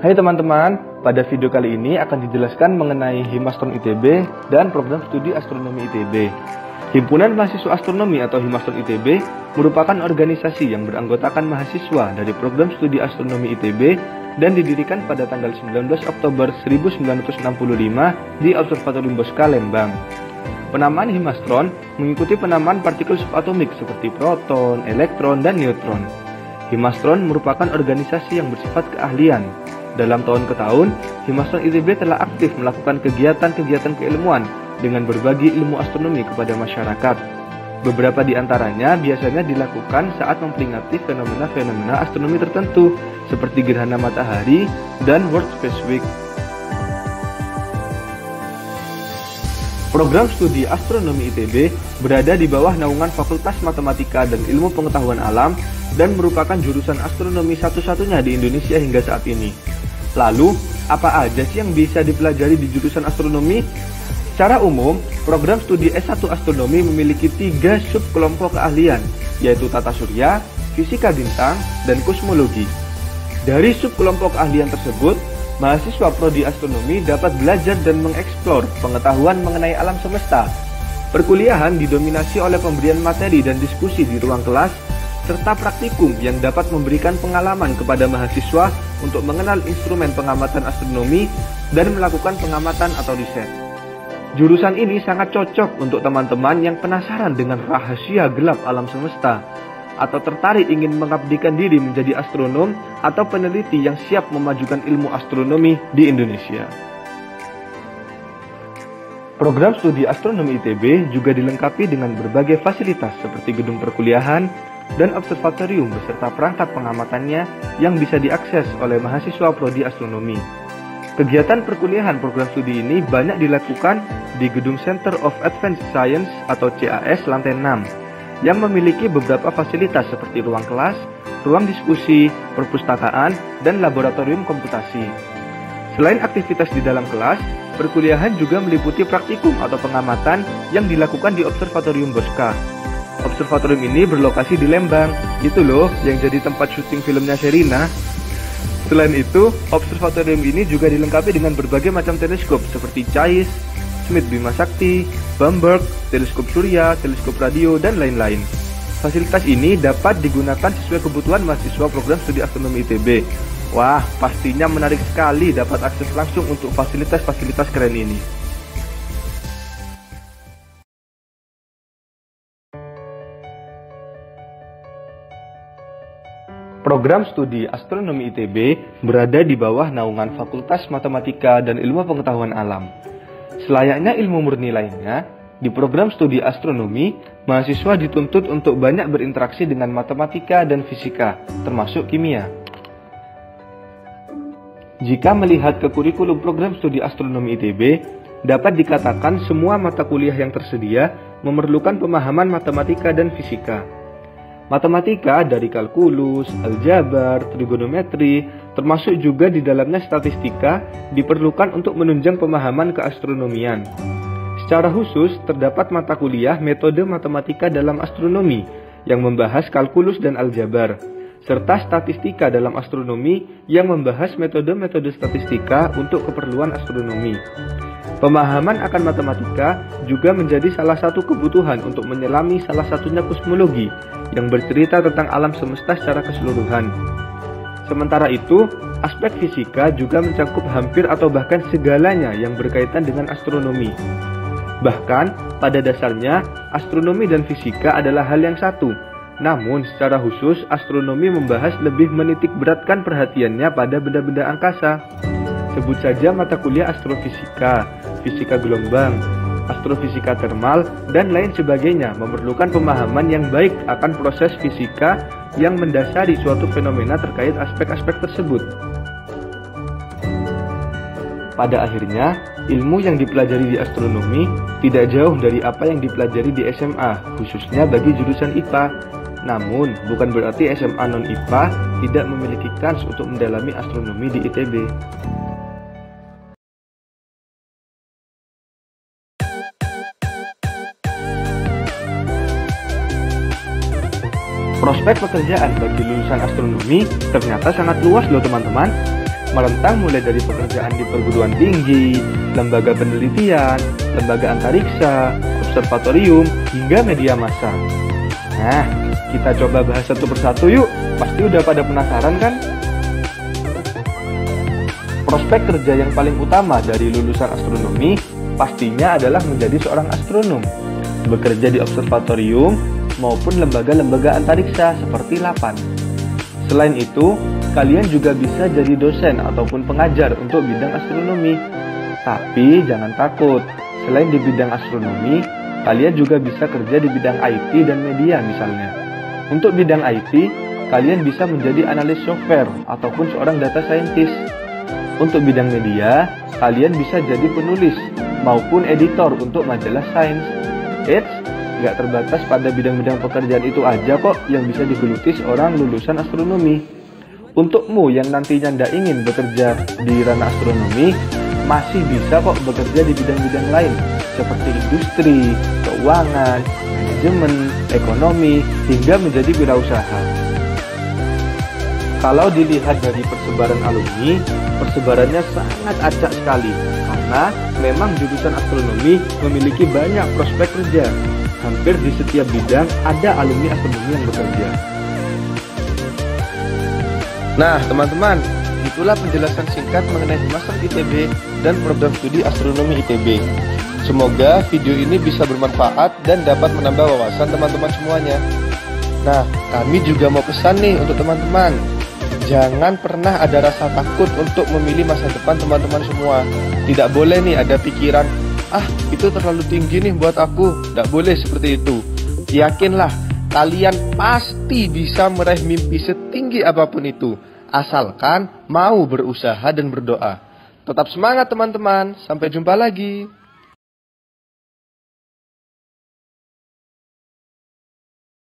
Hai teman-teman, pada video kali ini akan dijelaskan mengenai Himastron ITB dan program studi astronomi ITB. Himpunan Mahasiswa Astronomi atau Himastron ITB merupakan organisasi yang beranggotakan mahasiswa dari program studi astronomi ITB dan didirikan pada tanggal 19 Oktober 1965 di Observatorium Bosca, Lembang. Penamaan Himastron mengikuti penamaan partikel subatomik seperti proton, elektron, dan neutron. Himastron merupakan organisasi yang bersifat keahlian. Dalam tahun ke tahun, Himastron ITB telah aktif melakukan kegiatan-kegiatan keilmuan dengan berbagi ilmu astronomi kepada masyarakat. Beberapa di antaranya biasanya dilakukan saat memperingati fenomena-fenomena astronomi tertentu, seperti gerhana matahari dan World Space Week. Program studi astronomi ITB berada di bawah naungan Fakultas Matematika dan Ilmu Pengetahuan Alam dan merupakan jurusan astronomi satu-satunya di Indonesia hingga saat ini. Lalu, apa aja sih yang bisa dipelajari di jurusan astronomi? Secara umum, program studi S1 Astronomi memiliki 3 subkelompok keahlian, yaitu tata surya, fisika bintang, dan kosmologi. Dari subkelompok keahlian tersebut, mahasiswa prodi astronomi dapat belajar dan mengeksplor pengetahuan mengenai alam semesta. Perkuliahan didominasi oleh pemberian materi dan diskusi di ruang kelas, serta praktikum yang dapat memberikan pengalaman kepada mahasiswa untuk mengenal instrumen pengamatan astronomi dan melakukan pengamatan atau riset. Jurusan ini sangat cocok untuk teman-teman yang penasaran dengan rahasia gelap alam semesta, atau tertarik ingin mengabdikan diri menjadi astronom atau peneliti yang siap memajukan ilmu astronomi di Indonesia. Program studi astronomi ITB juga dilengkapi dengan berbagai fasilitas seperti gedung perkuliahan dan observatorium beserta perangkat pengamatannya yang bisa diakses oleh mahasiswa prodi astronomi. Kegiatan perkuliahan program studi ini banyak dilakukan di gedung Center of Advanced Science atau CAS lantai 6 yang memiliki beberapa fasilitas seperti ruang kelas, ruang diskusi, perpustakaan, dan laboratorium komputasi. Selain aktivitas di dalam kelas, perkuliahan juga meliputi praktikum atau pengamatan yang dilakukan di Observatorium Bosca. Observatorium ini berlokasi di Lembang, itu loh yang jadi tempat syuting filmnya Sherina. Selain itu, observatorium ini juga dilengkapi dengan berbagai macam teleskop seperti JAIS, Smith Bima Sakti, Bamberg, teleskop surya, teleskop radio, dan lain-lain. Fasilitas ini dapat digunakan sesuai kebutuhan mahasiswa program studi astronomi ITB. Wah, pastinya menarik sekali dapat akses langsung untuk fasilitas-fasilitas keren ini. Program studi astronomi ITB berada di bawah naungan Fakultas Matematika dan Ilmu Pengetahuan Alam. Selayaknya ilmu murni lainnya, di program studi astronomi, mahasiswa dituntut untuk banyak berinteraksi dengan matematika dan fisika, termasuk kimia. Jika melihat ke kurikulum program studi astronomi ITB, dapat dikatakan semua mata kuliah yang tersedia memerlukan pemahaman matematika dan fisika. Matematika dari kalkulus, aljabar, trigonometri, termasuk juga di dalamnya statistika, diperlukan untuk menunjang pemahaman keastronomian. Secara khusus, terdapat mata kuliah metode matematika dalam astronomi yang membahas kalkulus dan aljabar, serta statistika dalam astronomi yang membahas metode-metode statistika untuk keperluan astronomi. Pemahaman akan matematika juga menjadi salah satu kebutuhan untuk menyelami salah satunya kosmologi yang bercerita tentang alam semesta secara keseluruhan. Sementara itu, aspek fisika juga mencakup hampir atau bahkan segalanya yang berkaitan dengan astronomi. Bahkan, pada dasarnya, astronomi dan fisika adalah hal yang satu. Namun, secara khusus, astronomi membahas lebih menitik beratkan perhatiannya pada benda-benda angkasa. Sebut saja mata kuliah astrofisika, fisika gelombang, astrofisika termal, dan lain sebagainya memerlukan pemahaman yang baik akan proses fisika yang mendasari suatu fenomena terkait aspek-aspek tersebut. Pada akhirnya, ilmu yang dipelajari di astronomi tidak jauh dari apa yang dipelajari di SMA, khususnya bagi jurusan IPA. Namun, bukan berarti SMA non-IPA tidak memiliki kans untuk mendalami astronomi di ITB. Prospek pekerjaan bagi lulusan astronomi ternyata sangat luas loh teman-teman. merentang mulai dari pekerjaan di perguruan tinggi, lembaga penelitian, lembaga antariksa, observatorium, hingga media massa. Nah, kita coba bahas satu persatu yuk. Pasti udah pada penasaran kan? Prospek kerja yang paling utama dari lulusan astronomi pastinya adalah menjadi seorang astronom, bekerja di observatorium maupun lembaga-lembaga antariksa seperti LAPAN. Selain itu, kalian juga bisa jadi dosen ataupun pengajar untuk bidang astronomi. Tapi jangan takut, selain di bidang astronomi, kalian juga bisa kerja di bidang IT dan media misalnya. Untuk bidang IT, kalian bisa menjadi analis software ataupun seorang data scientist. Untuk bidang media, kalian bisa jadi penulis maupun editor untuk majalah sains. Eits, nggak terbatas pada bidang-bidang pekerjaan itu aja kok yang bisa digeluti seorang lulusan astronomi. Untukmu yang nantinya nggak ingin bekerja di ranah astronomi, masih bisa kok bekerja di bidang-bidang lain seperti industri, keuangan, manajemen, ekonomi, hingga menjadi wirausaha. Kalau dilihat dari persebaran alumni, persebarannya sangat acak sekali karena memang jurusan astronomi memiliki banyak prospek kerja. Hampir di setiap bidang ada alumni astronomi yang bekerja. Nah, teman-teman, itulah penjelasan singkat mengenai Master ITB dan program studi astronomi ITB. Semoga video ini bisa bermanfaat dan dapat menambah wawasan teman-teman semuanya. Nah, kami juga mau pesan nih untuk teman-teman. Jangan pernah ada rasa takut untuk memilih masa depan teman-teman semua. Tidak boleh nih ada pikiran, itu terlalu tinggi nih buat aku. Tidak boleh seperti itu. Yakinlah, kalian pasti bisa meraih mimpi setinggi apapun itu. Asalkan mau berusaha dan berdoa. Tetap semangat teman-teman. Sampai jumpa lagi.